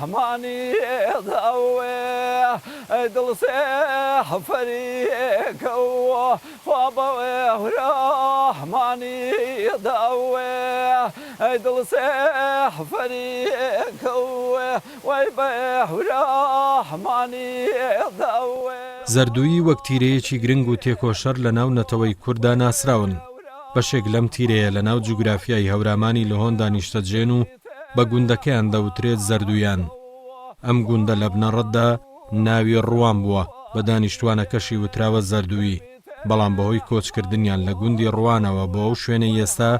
رحماني ضوي دل سحفريك وابوي رحماني ضوي دل سحفريك وابوي رحماني ضوي زەردووی وەک تیرەیەکی گرنگ و تێکۆشەر لە ناو نەتەوەی کووردا ناسراون. بەشێک لەم تیرەیە لە ناو جوگرافیای هەورامانی لەهۆن دانیشتەجێن و بە گوندەکەیان دەوترێت زەردوویان. ئەم گوندە لە بنەڕەتدا ناوی ڕوان بووە بە دانیشتوانەکەشی وتراوە زەردووی، بەڵام بەهۆی کۆچکردنیان لە گوندی ڕوانەوە بۆ ئەو شوێنە ئێستا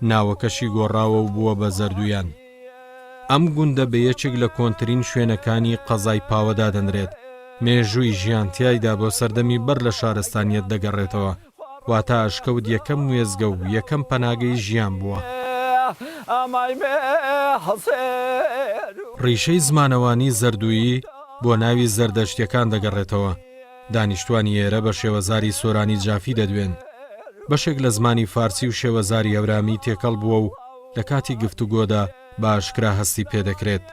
ناوەکەشی گۆڕاوە و بووە بە زەردوویان. ئەم گوندە بە یەکێک لە کۆنترین شوێنەکانی قەزای پاوەدا دەنرێت. مێژووی ژیانتیایدا بۆ سەردەمی بەر لە شارستانیەت دەگەڕێتەوە، واتە ئەشکەوت یەکەم وێزگە و یەکەم پەناگەی ژیان بووە. ڕیشەی زمانەوانی زەردوویی بۆ ناوی زەردەشتیەکان دەگەڕێتەوە. دانیشتوانی ئێرە بە شێوەزاری سۆرانی جافی دەدوێن. بەشێک لە زمانی فارسی و شێوەزاری هەورامی تێکەڵ بووە و لە کاتی گفتوگۆدا بە ئاشکرا هەستی پێدەکرێت.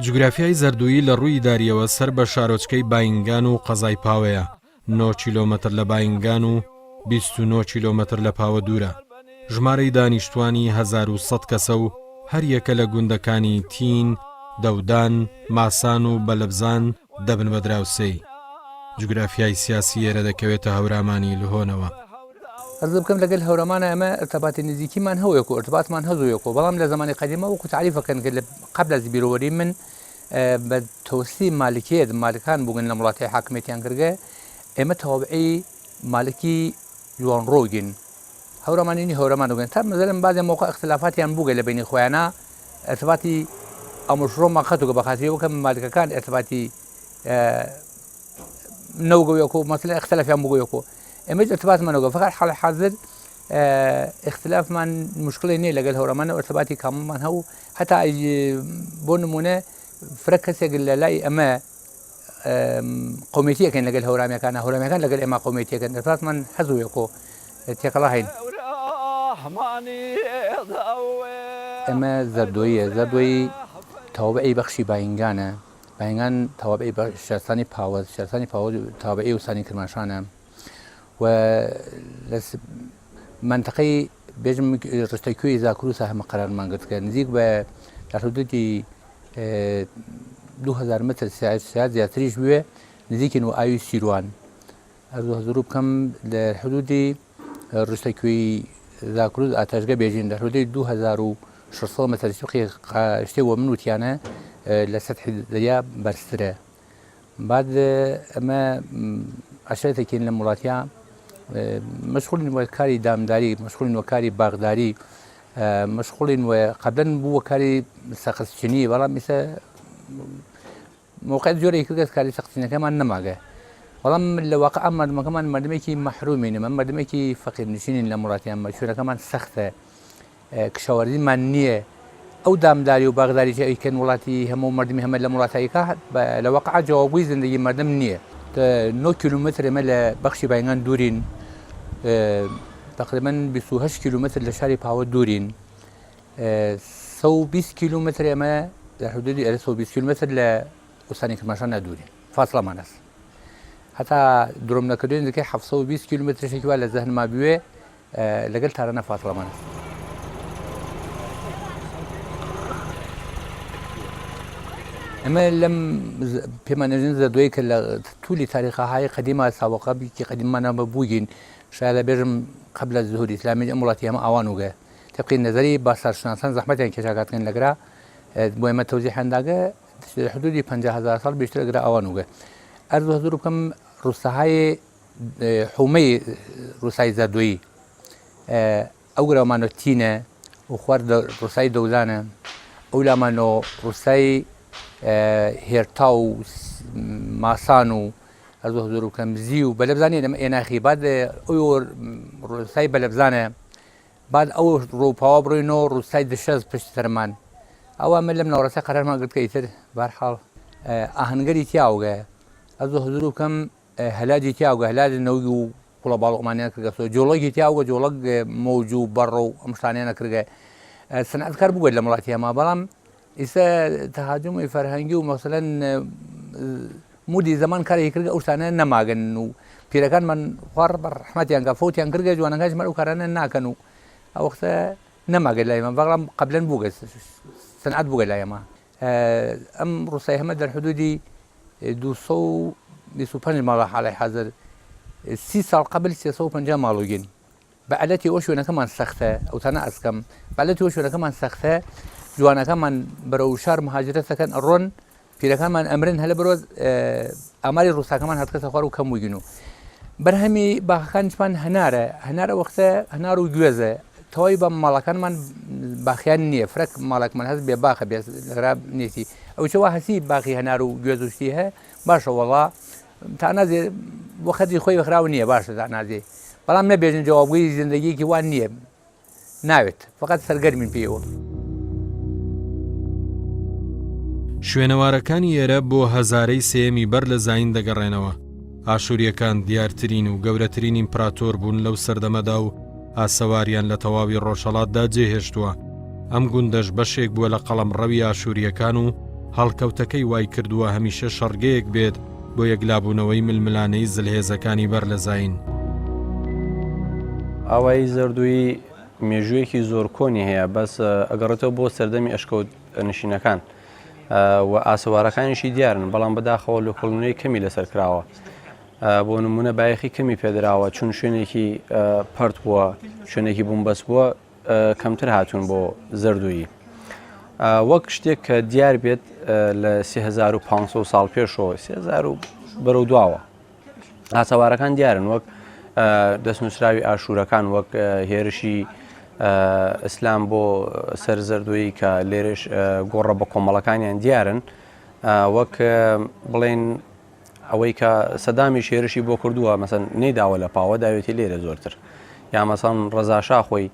جوگرافیای زەردووی لە ڕووی داریەوە سەر بە شارۆچکەی باینگان و قەزای پاوەیە. 9 کیلۆمەتر لە باینگان و 29 کیلۆمەتر لە پاوە دوورە. ژمارەی دانیشتوانی 1100 کەسە و هەر یەکە لە گوندەکانی تین، دەودان، ماسان و بەلەبزان دەبن بە دراوسەی. جوگرافیای سیاسی ئێرە دەکەوێتە هەورامانی لەهۆنەوە. ئەرز بکەم لەگەل هەورامانە ئەمە ارتباطی نزیکیمان هەوەیەک و ارتباطمان هەزوویەکەوە، بەڵام لە زمانی قەدیمە وەکو تعریفەکەن کە قبل از بیرۆوەری من بە تۆسی مالکیت مالکان بوون لە وڵاتی حاکمیتیان کردگە ئێمە تەواوعی مالکی جوانڕۆگین هەورامانینی هەورامانوگەن تا مەزەلەن بعضی موقع اختلافاتیان بووگە لە بینی خۆیانە ارتباطی ئەمەشڕۆمان خەتوگە بەخاتیەوە کە مالکەکان ارتباطی نەوگەویەکۆ مەسەلەن اختلافیان بووگەیەکۆ ئێمەش ارتباطمانەوە فقط حاڵ حاضر اختلافمان مشکلی نییە لەگەل هەورامانە ارتباطی کاملمان هەوو هەتا بۆ نمونە فرە کەسێک لە لای ئەمە قومێتیەکەن لەگەل هەورامیەکانە هەورامیەکان لەگەل ئێمە قومێتیەکەن ارتباطمان هەزوویەکۆ تێکەڵا هەین. ئەمە زەردۆیە زەردۆی تەواوعی بەخشی باینگانە باینگان تەواوعی شارستانی پاوە شارستانی پاوە تەواوعی وسانی کرماشانە و منطقەی بێژم ڕشتەکوێی زاکروسە هەمە قەرارمان گرت کە نزیک بە در حدودی 2000 متر ساعت زیاتریش بوێ نزیکن و ئاوی سیروان هەزوو بکەم لە حدودی ڕشتەکوێی زاکروس ئاتاشگە بێژین در حدودی 2600 متر شتێ وە من وتیانە لە سەطحی دەریا بەرزترە. بعد ئەمە عشرەتێکین لە وڵاتیان مشغولین وە کاری دامداری مشغولین وە کاری باغداری مشغولین وە قبلەن بوو وە کاری سەقسچنی بەڵام ئێستا موقعیت جۆرێکی کردگە کاری سەقسچینەکەمان نەماگە بەڵام لە واقع ئەم مردمەکەمان مردمێکی مەحرومین ئەمە مردمێکی فەقیرنشینین لە وڵاتیان شوێنەکەمان سەختە کشاوەرزیمان نییە ئەو دامداری و باغداری ئەیکەن وڵاتی هەموو مردمی هەمە لە وڵاتاییەکە لە واقع جوابووی زندگی مردم نییە. 9 کیلومتر ئێمە لە بەخشی باینگان دوورین تقریبا 28 کیلومتر لە شاری پاوە دوورین 120 کیلومتر ئێمە لە حدودی 120 کیلومتر لە وسانی کرماشان نەدوورین فاصلەمان هەست هەتا درۆم نەکردوێن دەکەی 720 کیلومترێکی وا لە زەهنما بوێ لەگەڵ تارانە فاصلەمان هەست. ئەمە لەم پێمانەژین زەردۆی کە لە تولی تاریخەهای قەدیما ساوەقەبێکی قەدیممانە بووگین شاید لە بێژم قبل ظهور ئیسلامی ئەم وڵاتی ئەمە ئاوان وگە تەبقی نەزەری باسارشناسان زەحمەتیان کێشاکاتکەن لەگرا بۆ ئێمە تەوزیحانداگە حدودی 50,000 ساڵ بێشتر لەگرا ئاوان وگە. ئەرز هەزوو بکەم ڕووسەهای حومەی ڕووسای زەردۆیی ئەو گرەومانۆ تینە و خوارد ڕووسای دەوزانە ئەو لامانۆ ڕووسای هێرتا و ماسان و هەزوو هەزوو بکەم زی و بەلەبزانێ لەمە ئێناخی بعد ئەو ڕووسای بەلەبزانە بعد ئەو ڕووپاوە بڕۆینەوە ڕووسای دشەز پشت سەرمان ئەوە من لەم ناوەڕاستە قەرارمان کرد کە ئیتر بەرحاڵ ئاهەنگەری تیاوگە هەزوو هەزوو بکەم هەلاجی تیاوگە هەلاج نەوگی و کوڵە باڵۆمانیان کردگە جۆڵەکی تیاوگە جۆڵەک مەوج و بەڕە و ئەم شتانیانە کردگە سەنعەتکار بووە لە وڵاتی ئەمە بەڵام ئێستا تەهاجمی فەرهەنگی و مەسەلەن مودی زەمان کاری کرد ئەو شتانە نەماگەن و پیرەکانمان خوار بە ڕەحمەتیان کە فەوتیان کردگە جوانەکانیشمان ئەو کارانە ناکەن و ئەو وەختە نەماگەن لای ئێمە بەڵام قەبلەن بووگە سەنعەت بووگە لای ئێمە ئەم ڕووسای هەمە دەرحدودی 225 ماڵە حاڵی حەزر 30 ساڵ قبل 350 ماڵوگین بەعەدەتی ئەو شوێنەکەمان سەختە ئەوتانە ئەسکەم بەعەدەتی ئەو شوێنەکەمان سەختە جوانەکەمان بەرەو شار مهاجرەت دەکەن ئەڕۆن پیرەکانمان ئەمرن هەلە برۆ ئاماری ڕووساکەمان هەتکەسە خوار و کەم وگین و بەرهەمی باخەکانیشمان هەنارە وەختە هەنار و گوێزە تەواوی بە ماڵەکانمان باخیان نییە فرەک ماڵێکمان هەست بێ باخە بێ لەرا نێتی ئەو چەوە هەسی باقی هەنار و گوێز وشتی هەیە باشە وەڵا تا نازێ بۆ خەتی خۆی بەخراو نییە باشە تا نازێ بەڵام نەبێژن جوابگوی زیندگیەکی وان نییە ناوێت فقط سەرگەرمین پێوە شوێنەوارەکانی ئێرە بۆ هەزارەی سێمی بەر لە زاین دەگەڕێنەوە ئاشووریەکان دیارترین و گەورەترین ئیمپراتۆر بوون لەو سەردەمەدا و ئاسەواریان لە تەواوی ڕۆژهەڵاتدا جێهێشتووە ئەم گوندەش بەشێک بووە لە قەڵەمڕەوی ئاشووریەکان و هەڵکەوتەکەی وای کردووە هەمیشە شەڕگەیەک بێت بۆ یەکلابوونەوەی ململانەی زلهێزەکانی بەر لە زاین ئاوایی زەردووی مێژوویەکی زۆر کۆنی هەیە بەس ئەگەڕێتەوە بۆ سەردەمی ئەشکەوت نشینەکان و ئاسەوارەکانیشی دیارن بەڵام بەداخەوە لە کۆڵنەوەی کەمی لەسەر کراوە بۆ نمونە بایەخی کەمی پێدراوە چون شوێنێکی پەرت بووە شوێنێکی بوومبەست بووە کەمتر هاتوون بۆ زەردووی وەک شتێک کە دیار بێت لە 3500 ساڵ پێشەوە 3000 بەرەو دواوە ئاسەوارەکان دیارن وەک دەستنووسراوی ئاشوورەکان وەک هێرشی ئیسلام بۆ سەر زەردووی کە لێرش گۆڕە بە کۆمەڵەکانیان دیارن وەک بڵێن ئەوەی کە سەدامی شێرشی بۆ کردووە مەسەن نەیداوە لە پاوە داوێتی لێرە زۆرتر یا مەسەن ڕەزاشا خۆی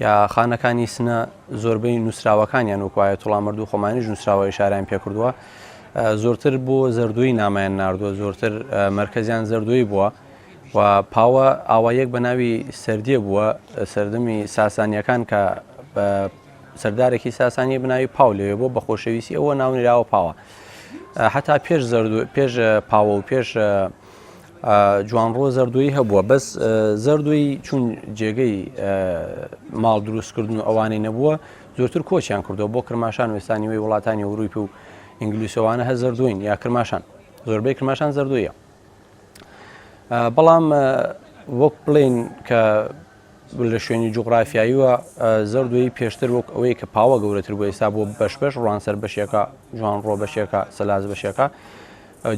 یا خانەکانی سنە زۆربەی نووسراوەکانیان وکوایە توڵا مردوو خۆمانیش نووسراوە ئیشاریان پێ کردووە زۆرتر بۆ زەردووی نامایان ناردووە زۆرتر مرکزیان زەردووی بووە و پاوە ئاوایەک بە ناوی سەردیە بووە سەردەمی ساسانیەکان کە سەردارێکی ساسانی بناوی پاو لێوێ بۆ بە خۆشەویستی ئەوە ناونراوە پاوە حتا پێش پاوە و پێش جوانڕۆ زەردووی هەبووە بەس زەردووی چون جێگەی ماڵ دروستکردن و ئەوانەی نەبووە زۆرتر کۆچیان کردەوە بۆ کرماشان وێستانی وی وڵاتانی ئەوروپی و ئینگلیسەوانە هە زەردوین یا کرماشان زۆربەی کرماشان زەردوویە بەڵام وەک بڵێن کە لە شوێنی جوغرافیاییوە زەردووی پێشتر وەک ئەوەی کە پاوە گەورەتر بۆ ئێستا بۆ بەش ڕوانسەر بەشێکە جوانڕۆ بەشێکە سەلاز بەشێکە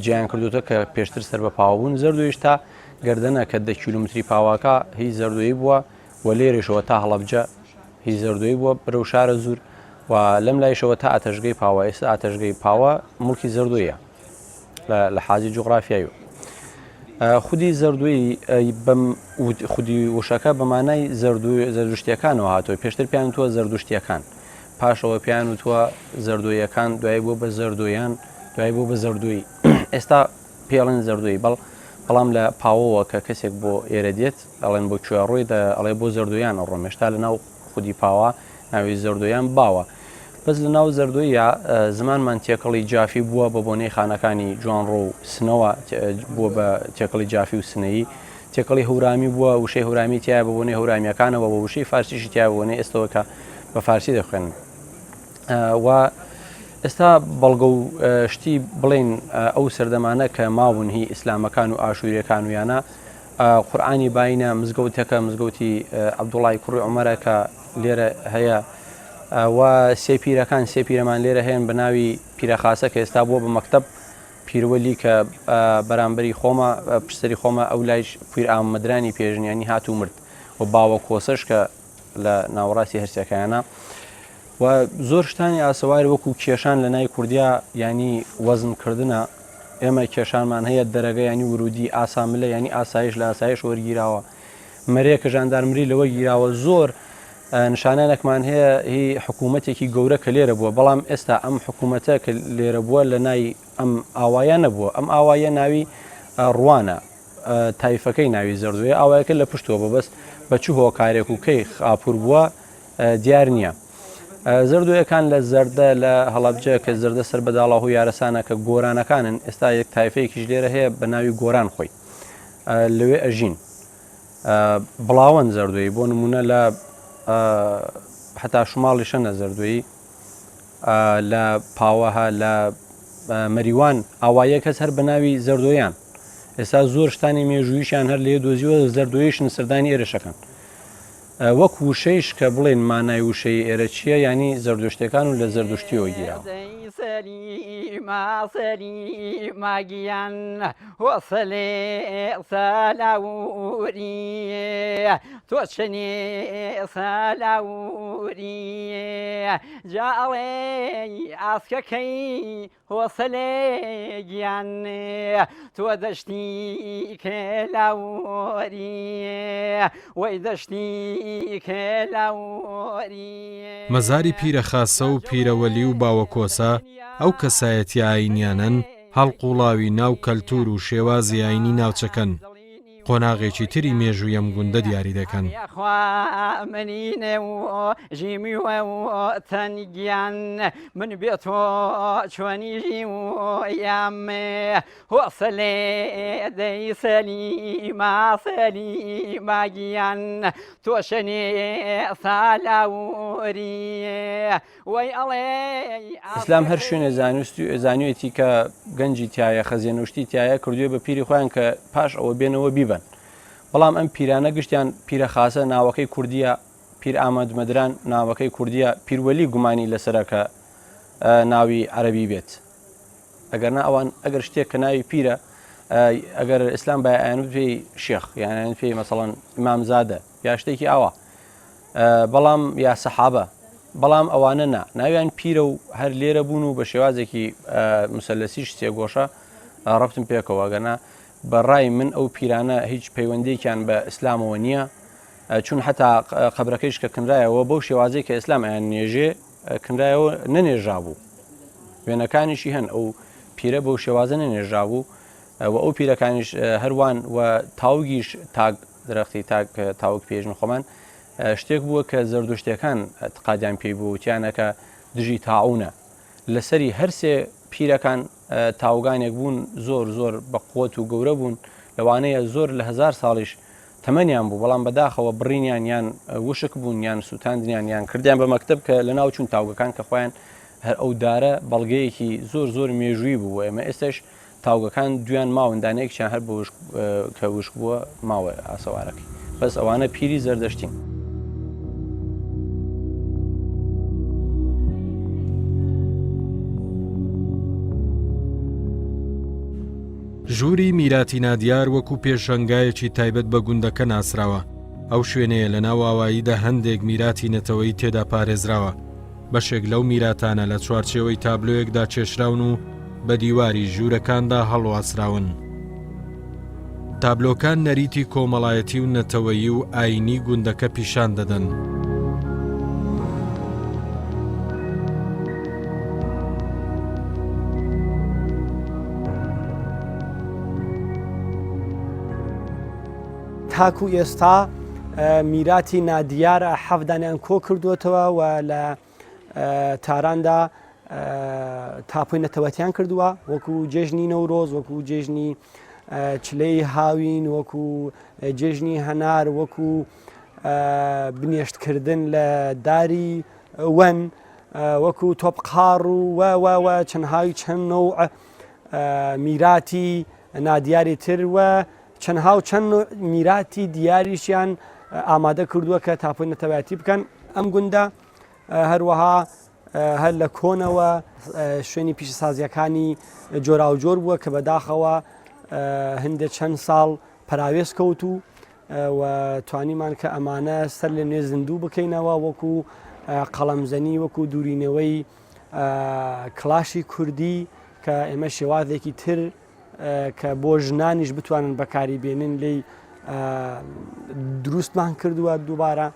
جیان کردوتە کە پێشتر سەر بە پاوەبوون زەردوویش تا گردنە کە 10 کیلومتری پاواکە هیچ زەردووی بووە و لێرێشەوە تا هەڵەبجە هیچ زەردووی بووە بەرەو شارە زور و لەم لایشەوە تا ئاتەشگەی پاوە ئێستا ئاتەشگەی پاوە مڵکی زەردوویە لە حاجی جوغرافیاییوە خودی زەردووی خودی وشەکە بەمانای زەردوشتیەکانەوە هاتووە پێشتر پیان وتووە زەردوشتیەکان پاشەوە پیان وتووە زەردوویەکان دوای بۆ بە زەردویان دوای بۆ بە زەردووی ئێستا پێڵێن زەردووی بەڵام لە پاوەوە کە کەسێک بۆ ئێرە دێت ئەڵێن بۆ کوێڕۆی ئەڵێ بۆ زەردویان ئەڕۆمێشتا لە ناو خودی پاوە ناوی زەردویان باوە بەس لە ناو زەردوویە زمانمان تێکەڵی جافی بووە بە بۆنەی خانەکانی جوانڕۆ و سنەوە بووە بە تێکەڵی جافی و سنەیی تێکەڵی هەورامی بووە وشەی هەورامی تایە بە بۆنەی هەورامیەکانەوە بە وشەی فارسیشی تایە بۆنەی ئێستەوە کە بە فارسی دەخوێن و ئێستا بەڵگە و شتی بڵێن ئەو سەردەمانە کە ماون هی ئیسلامەکان و ئاشووریەکان ویانە قورئانی باینە مزگەوتەکە مزگەوتی عەبدوڵای کوڕی عومەرە کە لێرە هەیە و سێپیرەکان سێپیرەمان لێرە هەیەن بە ناوی پیرەخاسە کە ئێستا بووە بە مەکتەب پیروەلی کە بەرامبەری خۆمە پشتری خۆمە ئەو لایش پیر ئامەدرانی پێژنیانی هاتوو مرد و باوە کۆسەش کە لە ناوەڕاستی هەرسەکەیانە و زۆر شتانی ئاسەواری وەکو کێشان لە نای کوردیا ینی وەزنکردنە ئێمە کێشانمان هەیە دەرەگە ینی ورودی ئاساملە ینی ئاسایش لە ئاسایش وەرگیراوە مەرێکە ژاندارمری لەوە گیراوە زۆر نیشانانێکمان هەیە هی حکوومەتێکی گەورە کە لێرە بووە بەڵام ئێستا ئەم حکوومەتە کە لێرە بووە لە نای ئەم ئاوایە نەبووە ئەم ئاوایە ناوی ڕوانە تایفەکەی ناوی زەردووی ئاوایەکە لە پشتەوە بەبەست بەچوو هۆکارێک و کەی خاپور بووە دیار نییە زردویەکان لە زەردە لە هەڵەبجە کە زەردە سەر بەداڵاو و یارەسانە کە گۆرانەکانن ئێستا یەک تایفەیەکیش لێرە هەیە بە ناوی گۆران خۆی لەوێ ئەژین بڵاوەن زەردوی بۆ نمونە لە حتا شماڵی شەنە زەردوی لە پاوەها لە مەریوان ئاوایە کەس هەر بە ناوی زەردۆیان ئێستا زۆر شتانی مێژوویشیان هەر لێ دۆزیوە زەردۆیشن سەردانی ئێرەشەکەن وەک وشەیش کە بڵێن مانای وشەی ئێرە چییە ینی زەردۆشتەکان و لە زەردشتیەوە گیراوە ماگیان وەسەلێ سالاوری تۆ چنێ سالاوری جاڵێ ئاسکەکەی وەسەلێ گیان تۆ دەشتی کێلاوری وەی دەشتی کێلاوری مەزاری پیرە خاسە و پیرەوەلی و باوەکۆسا ئەو کەسایەتی ئاینیانن هەڵقوڵاوی ناو کەلتور و شێوازی ئاینی ناوچەکەن قۆناغێکی تری مێژووی ئەم گوندە دیاری دەکەن منینێ و ژیمی تەنگیان من بێتۆ چۆنیژی و یامێ وەسەلێ دەیسەلی ماسەلی ماگیان تۆ شەنێ سالاوری وەی ئەڵێ ئیسلام هەر شوێنە زانوێتی کە گەنجی تایە خەزیێنوشتی تایە کردووە بە پیری خۆیان کە پاش ئەوە بێنەوە بیبن بەڵام ئەم پیرانە گشتیان پیرە خاسە ناوەکەی کوردیە پیر ئامەدمەدران ناوەکەی کوردیە پیروەلی گومانی لەسەرەکە ناوی عەرەبی بێت ئەگەرنا ئەوان ئەگەر شتێک کە ناوی پیرە ئەگەر ئیسلام بایان پێی شێخ یان پێی مەسەڵەن ئیمامزادە یا شتێکی ئاوا بەڵام یا سەحابە بەڵام ئەوانە ناویان پیرە و هەر لێرە بوون و بە شێوازێکی مسەلەسیش سێگۆشە ڕەفتم پێکەوە گەنا بەڕای من ئەو پیرانە هیچ پەیوەندێکیان بە ئیسلامەوە نییە چون حتا قەبرەکەیش کە کنرایەوە بەو شێوازەی کە ئیسلام ئەیان نێژێ کنرایەوە نەنێژابوو وێنەکانیشی هەن ئەو پیرە بەو شێوازە نەنێژابوو و ئەو پیرەکانیش هەروان و تاوگیش تاک درەختی تاوک پێژن خۆمان شتێک بووە کە زەردوشتەکان تقادیان پێی بوو وتیانەکە دژی تاعونە لەسەری هەرسێ پیرەکان تاوگانێک بوون زۆر بە قوت و گەورە بوون لەوانەیە زۆر لە 1000 ساڵیش تەمەنیان بوو بەڵام بەداخەوە بڕینیان یان وشک بوون یان سووتاندنیان یان کردیان بە مەکتب کە لە ناو چوون تاوگەکان کە خۆیان هەر ئەو دارە بەڵگەیەکی زۆر مێژووی بوو ئێمە ئێستش تاوگەکان دویان ماوەندانەیەکیان هەر بە کە وشک بووە ماوە ئاسەوارەکەی بەس ئەوانە پیری زەردەشتین ژووری میراتی نادیار وەکو پێشەنگایەکی تایبەت بە گوندەکە ناسراوە ئەو شوێنەیە لە ناو ئاواییدا هەندێک میراتی نەتەوەی تێدا پارێزراوە بەشێک لەو میراتانە لە چوارچێوەی تابلۆیەکدا چێشراون و بە دیواری ژوورەکاندا هەڵواسراون تابلۆکان نەریتی کۆمەڵایەتی و نەتەوەیی و ئاینی گوندەکە پیشان دەدەن تاکو ئێستا میراتی نادیارە حەفدانیان کۆ کردوێتەوە و لە تاراندا تاپۆی نەتەوەتیان کردووە وەکو جێژنی نەورۆز وەکو جێژنی چلەی هاوین وەکو جێژنی هەنار وەکو بنێشتکردن لە داری وەن وەکو تۆپقار و چەندهای چەند نەوع میراتی نادیاری تر و چەندها و چەند میراتی دیاریشیان ئامادە کردووە کە تاپۆی نەتەوەیەتی بکەن ئەم گوندە هەروەها هەر لە کۆنەوە شوێنی پیشەسازیەکانی جۆراوجۆر بووە کە بەداخەوە هەندێک چەند ساڵ پەراوێز کەوت و توانیمان کە ئەمانە سەر لە نوێ زیندوو بکەینەوە وەکو قەڵەمزەنی وەکو دوورینەوەی کلاشی کوردی کە ئێمە شێوازێکی تر کە بۆ ژنانیش بتوانن بەکاری بێنن لی دروستمان کردووە دووبارە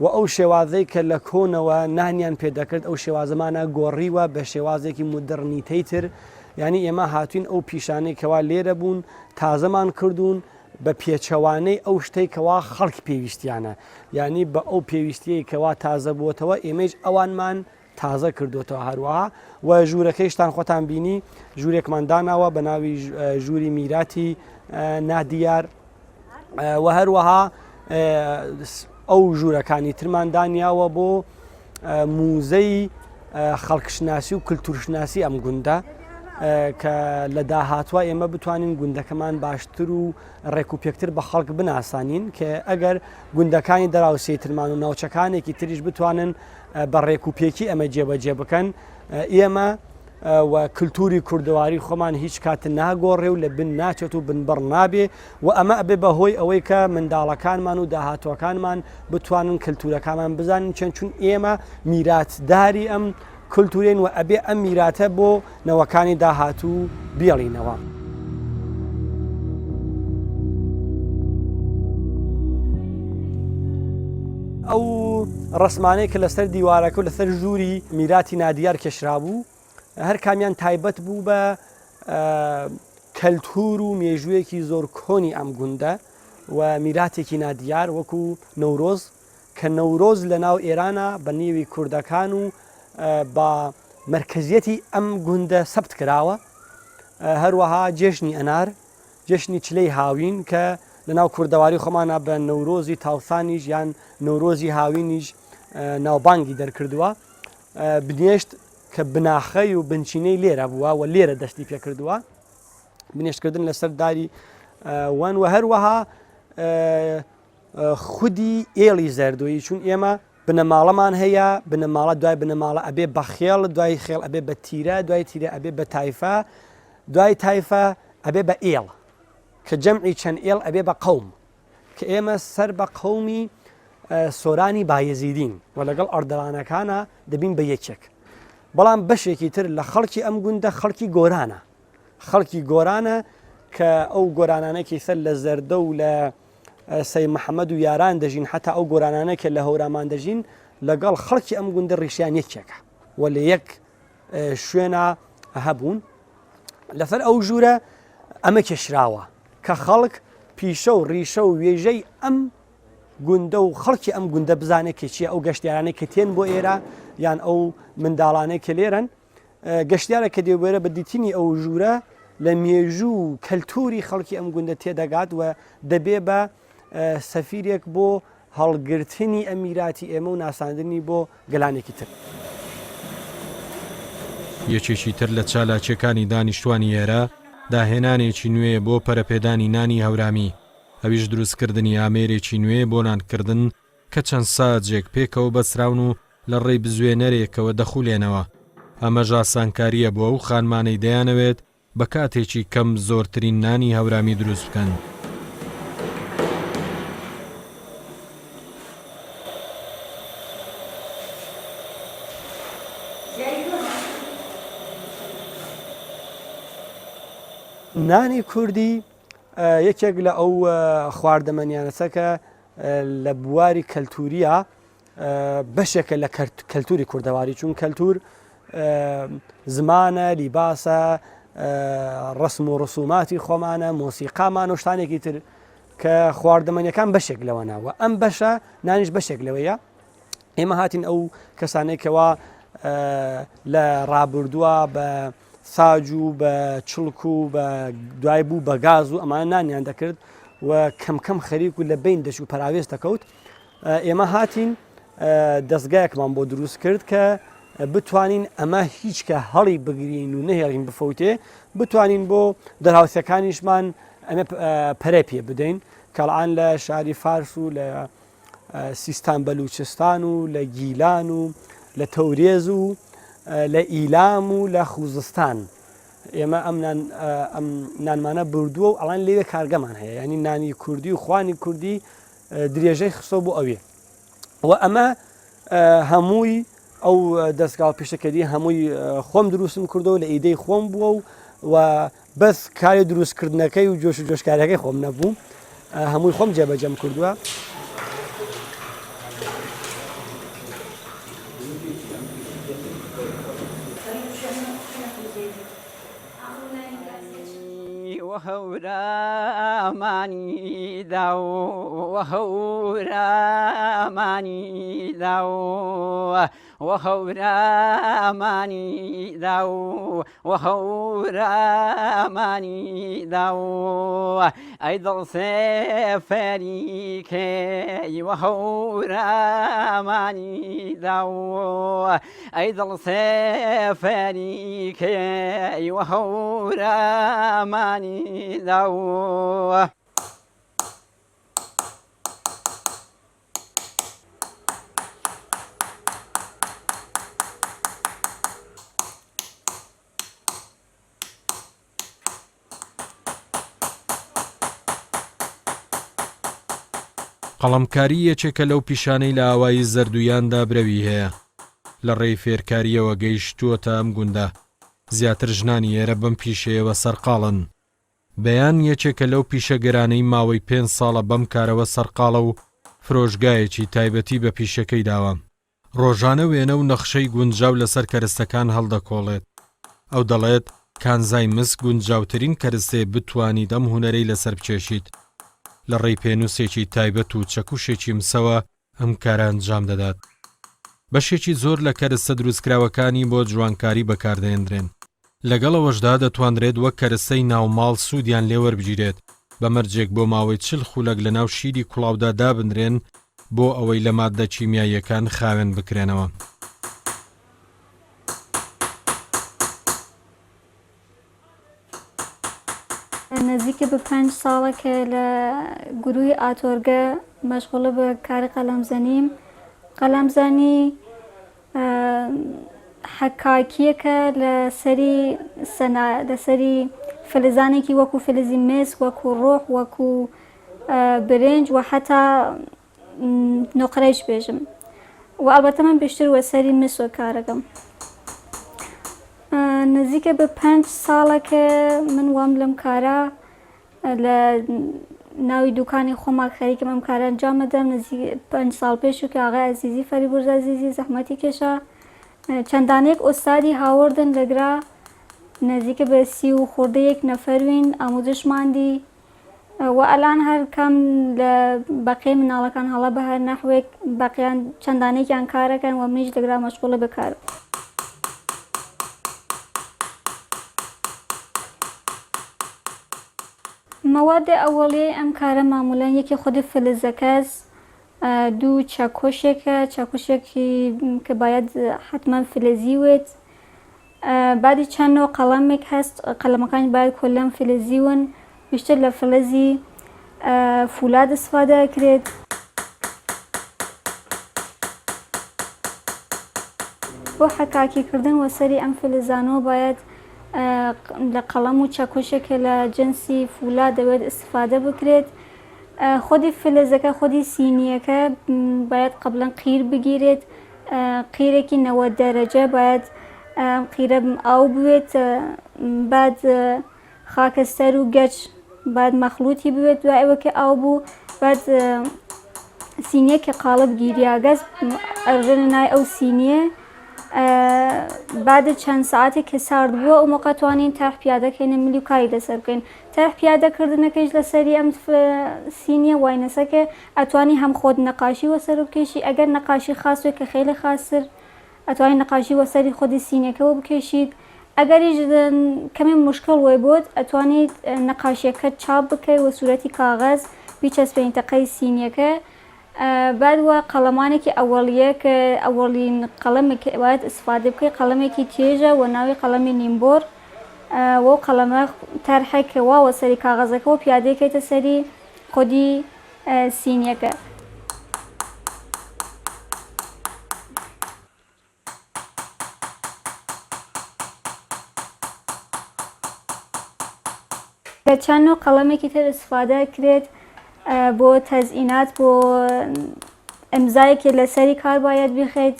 و ئەو شێوازەی کە لە کۆنەوە نانیان پێدەکرد ئەو شێوازەمانە گۆڕیوە بە شێوازێکی مدرنیتەی تر یعنی ئێمە هاتوین ئەو پیشانەی کەوا لێرە بوون تازەمان کردوون بە پێچەوانەی ئەو شتەی کەوا خەڵکی پێویستیانە یعنی بە ئەو پێویستیەی کەوا تازە بووتەوە ئێمەش ئەوانمان تازە کردوتەوە هەروەها و ژوورەکەیشتان خۆتان بینی ژوورێکمان داناوە بە ناوی ژووری میراتی نادیار و هەروەها ئەو ژوورەکانی ترمان دانیاوە بۆ موزەی خەڵکشناسی و کللتورشناسی ئەم گوندە کە لە داهاتوە ئێمە بتوانین گوندەکەمان باشتر و ڕێک و پێکتر بە خەڵک بناسانین کە ئەگەر گوندەکانی دەراوسێترمان و ناوچەکانێکی تریش بتوانن بە ڕێک و پێکی ئەمە جێبەجێ بکەن ئێمە و کللتوری کوردەواری خۆمان هیچ کات ناگۆڕێ و لە بن ناچێت و بنبڕ نابێ و ئەمە ئەبێ بەهۆی ئەوەی کە منداڵەکانمان و داهاتوەکانمان بتوانن کللتورەکانمان بزانین چەند چون ئێمە میراتداری ئەم کللتورێن و ئەبێ ئەم میراتە بۆ نەوەکانی داهاتوو بێڵینەوە. ئەو ڕسمانەی کە لەسەر دیوارەکە و لەسەر ژووری میراتی نادیار کێشرا بوو هەر کامیان تایبەت بوو بە کەلتور و مێژوویەکی زۆر کۆنی ئەم گوندە و میراتێکی نادیار وەکو نەورۆز کە نەورۆز لە ناو ئێرانە بە نێوی کوردەکان و بە مرکزیەتی ئەم گوندە سەبت کراوە هەروەها جێشنی ئەنار جێشنی چلەی هاوین کە لە ناو کوردەواری خۆمانە بە نەورۆزی تاوسانیش یان نەورۆزی هاوینیش ناوبانگی دەرکردووە بنێشت کە بناخەی و بنچینەی لێرە بووە و لێرە دەستی پێکردووە بنێشتکردن لەسەر داری وان و هەروەها خودی ئێڵی زەردۆیی چون ئێمە بنەماڵەمان هەیە بنەماڵە دوای بنەماڵە ئەبێ بە خێڵ دوای خێڵ ئەبێ بە تیرە دوای تیرە ئەبێ بە تایفە دوای تایفە ئەبێ بە ئێڵ کە جەمعی چەند ئێڵ ئەبێ بە قەوم کە ئێمە سەر بە قەومی سۆرانی بایەزیدین و لەگەڵ ئەردەڵانەکانە دەبین بە یەکێک بەڵام بەشێکی تر لە خەڵکی ئەم گوندە خەڵکی گۆرانە خەڵکی گۆرانە کە ئەو گۆرانانەی سەر لە زەردە و لە سەی محەممەد و یاران دەژین حتا ئەو گۆرانانە کە لە هەورامان دەژین لەگەڵ خەڵکی ئەم گوندە ڕیشیان یەکێکە و لە یەک شوێنە هەبوون لەسەر ئەو ژوورە ئەمە کێشراوە کە خەڵک پیشە و ڕیشە و وێژەی ئەم گوندە و خەڵکی ئەم گوندە بزانێت کە چیە ئەو گەشتیارانەی کە تێن بۆ ئێرە یان ئەو منداڵانەی کە لێرن گەشتیارە کە دێوێرە بە دیتنی ئەو ژوورە لە مێژوو و کەلتوری خەڵکی ئەم گوندە تێدەگات و دەبێ بە سەفیرێک بۆ هەڵگرتنی ئەمیراتی ئێمە و ناساندنی بۆ گەلانێکی تر. یەکێکی تر لە چالاکیەکانی دانیشتوانی ئێرە داهێنانێکی نوێ بۆ پەرەپێدانی نانی هەورامی ئەویش دروستکردنی ئامێرێکی نوێ بۆ نانکردن کە چەند ساجێک پێکەوە بەسراون و لە ڕێی بزوێنەرێکەوە دەخولێنەوە ئەمە ژاسانکاریە بۆ ئەو خانمانەی دەیانەوێت بە کاتێکی کەم زۆرترین نانی هەورامی دروست بکەن. نانی کوردی یەکێک لە ئەو خواردەمەنیانەسەکە لە بواری کەلتوریە بەشێکە لە کەلتوری کوردەواری چون کەلتور زمانە لیباسە ڕسم و ڕسوماتی خۆمانە مۆسیقامان و شتانێکی تر کە خواردەمەنیەکان بەشێک لەوەنەوە ئەم بەشە نانیش بەشێک لەوەیە ئێمە هاتین ئەو کەسانێکەوە لە ڕابردووە بە ساج و بە چڵک و بە دوای بوو بە گاز و ئەمانە نانیان دەکرد و کەم خەریک و لە بین دەش و پەراوێز دەکەوت ئێمە هاتین دەستگایەکمان بۆ دروست کرد کە بتوانین ئەمە هیچ کە هەڵی بگرین و نەهێڵین بفەوتێ بتوانین بۆ دەرهاوسەکانیشمان ئەمە پەرە پێ بدەین کەڵعان لە شاری فارس و لە سیستان بەلوچستان و لە گیلان و لە تەورێز و لە ئیلام و لە خوزستان ئێمە ئەم نانمانە بردووە و ئەڵان لێوێ کارگەمان هەیە ینی نانی کوردی و خوانی کوردی درێژەی خستۆ بۆ ئەوێ و ئەمە هەمووی ئەو دەستگاڵ پیشەکەدی هەمووی خۆم دروستم کردەوە لە ئیدەی خۆم بووە و بەس کاری دروستکردنەکەی و جۆش و جۆشکارەکەی خۆم نەبوو هەمووی خۆم جێبەجەم کردووە. وهورامانی داو وهورامانی داو وهورامانی داو وهورامانی داو ایدل سفری که وهورامانی داو ایدل سفری که وهورامانی داو قەڵەمکاری یەکێکە لەو پیشانەی لە ئاوایی زەردوویاندا برەوی هەیە. لە ڕێی فێرکاریەوە گەیشتووەتە ئەم گوندە. زیاتر ژنانی ئێرە بەم پیشەیەوە سەرقاڵن. بەیان یەکێکە لەو پیشەگەرانەی ماوەی 5 ساڵە بەم کارەوە سەرقاڵە و فرۆشگایەکی تایبەتی بە پیشەکەی داوە. ڕۆژانە وێنە و نەخشەی گونجاو لەسەر کەرستەکان هەڵدەکۆڵێت. ئەو دەڵێت کانزای مسک گونجاوترین کەرستێ بتوانیت ئەم هونەرەی لەسەر بچێشیت. لە ڕێی پێنووسێکی تایبەت و چەکوشێکی مسەوە ئەم کارە ئەنجام دەدات. بەشێکی زۆر لە کەرستە دروستکراوەکانی بۆ جوانکاری بەکاردەهێنرێن. لەگەڵەوەشدا دەتوانرێت وەک کەرستەی ناوماڵ سوودیان لێوەربگیرێت بە مەرجێک بۆ ماوەی 40 خولەک لە ناو شیری کوڵاودا دابنرێن بۆ ئەوەی لە ماددە چیمیاییەکان خاوێن بکرێنەوە. نزیکە بە 5 ساڵێکە لە گروهی ئاتۆرگە مەشغوڵە بە کاری قەلەمزەنیم. قەلەمزانی حەکاکیەکە لەسەری فلزانێکی وەکو فلزی مس، وەکو ڕۆح، وەکو برنج و حتا نۆقرەیش بێژم و ئەلبەتە من پێشتر وەسەری مسۆ کارەکەم. نزیکە بە 5 ساڵێکە من وام لەم کارە لە ناوی دوکانی خۆما خەریکم ئەم کارە ئەنجام دەدەم. نزیک 5 ساڵ پێش و کە ئاغای عەزیزی فەریبورز عەزیزی زەحمەتی کێشا چەندانێک ئۆستادی هاوردن لەگرا نزیکە بە 30 و خۆردەیەک نەفەروین ئامۆزشماندی و ئەلان هەر کەم لە بەقیە مناڵەکان هەڵە بە هەر نەحوێک بەقییان چەندانێکیان کارەکەن و منیش لەگرا مەشغوڵە بکار. مواد ئەوەڵیەی ئەم کارە مامۆلەن یەکی خودی فلزەکەس، دوو چاکۆشێکە، چاکۆشێکی کە باید حتما فلزی وێت، بعدی چەندەوە قەڵەمێک هەست، قەلەمەکانی باید کۆلەم فلزی ون، بیشتر لە فلزی فولاد استفادە ئەکرێت. بۆ حەکاکیکردن وەسەری ئەم فلزانەوە باید لە قەڵەم و چاکۆشێکە لە جنسی فولاد دەوێت استفادە بکرێت. خودی فلزەکە خودی سینیەکە باید قبلا قیر بگیرێت، قیرێکی 90 دەرەجە باید قیرە ئاو بوێت، بعد خاکەستەر و گەچ باید مەخلوطی بوێت، دوای ئەوەکە ئاو بوو بعد سینیەکە قاڵب گیریاگەز ئەڕژێنە نای ئەو سینیە. بعد چەند ساعتێک کە سارد بووە ئەو مۆقە توانین تەرخ پیادەکەینە ملی و کاری لەسەر بکەین. تەرخ پیادەکردنەکەیش لەسەری ئەم سینیە واینەسەکە ئەتوانی هەم خۆت نەقاشی وەسەر بکێشی، ئەگەر نەقاشی خاستوێت کە خێلە خاستر ئەتوانی نەقاشی وەسەری خۆدی سینیەکەەوە بکێشیت. ئەگەریش کەمی مشکل وێ بۆت ئەتوانیت نەقاشیەکە چاپ بکەیت وە سوورەتی کاغەز بیچەسپێنی تەقەی سینیەکە. بعد وە قەڵەمانێکی ئەوەڵیە کە ئەوەڵین قەڵەمێکی باید استفادە بکەیت، قەڵەمێکی تێژە و ناوی قەڵەمی نیمبۆر وە قەڵەمە تەرحێکە واوە سەری کاغەزەکەەوە پیادەکەیتە سەری خۆدی سینیەکە. کە چەند و قەڵەمێکی تر استفادە کرێت بۆ تەزئینات، بۆ ئەمزایەکی لەسەری کار باید بخەیت،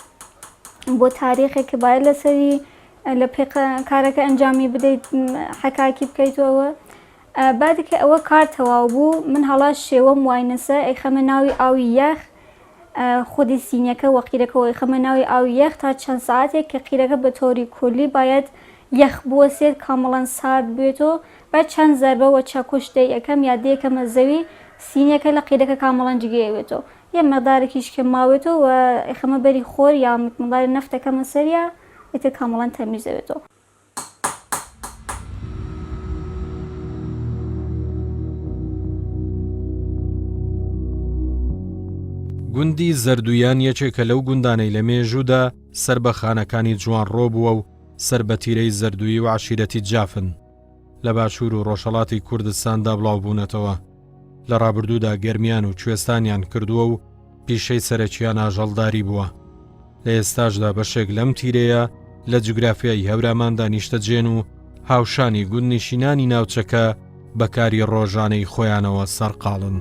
بۆ تاریخێکی باید لەسەری لە پێ کارەکە ئەنجامی بدەیت حەکاکی بکەیتەوە. بعدی کە ئەوە کار تەواو بوو من هەڵا شێوەم واینەسە ئەیخەمە ناوی ئاوی یەخ، خودی سینیەکە وە قیرەکەەوە ئەیخەمە ناوی ئاوی یەخ تا چەند ساعتێک کە قیرەکە بە تۆری کولی باید یەخ بوەسێت کامەڵەن سارد بێتەوە بە چەند زەربەوە چاکۆش یەکەم یا دەیەکەمە زەوی سینیەکە لە قیرەکە کامەڵەن جگەیەوێتەوە یە مەقدارێکیش کە ماوێتەوە و ئەخەمە بەری خۆر یا مقداری نەفتەکەمە سەریە ئێتر کامەڵەن تەمیزەوێتەوە. گوندی زەردویان یەکێکە لەو گوندانەی لە مێژوودا سەر بە خانەکانی جوان ڕۆبووە و سەر بە تیرەی زەردویی و عشیرەتی جافن لە باشوور و ڕۆژهەڵاتی کوردستاندا بڵاو بوونەتەوە لە ڕابردوودا گەرمیان و کوێستانیان کردووە و پیشەی سەرەکیان ئاژەڵداری بووە لە ئێستاشدا بەشێک لەم تیرەیە لە جوگرافیای هەوراماندا نیشتەجێن و هاوشانی گوندنشینانی ناوچەکە بەکاری ڕۆژانەی خۆیانەوە سەرقاڵن.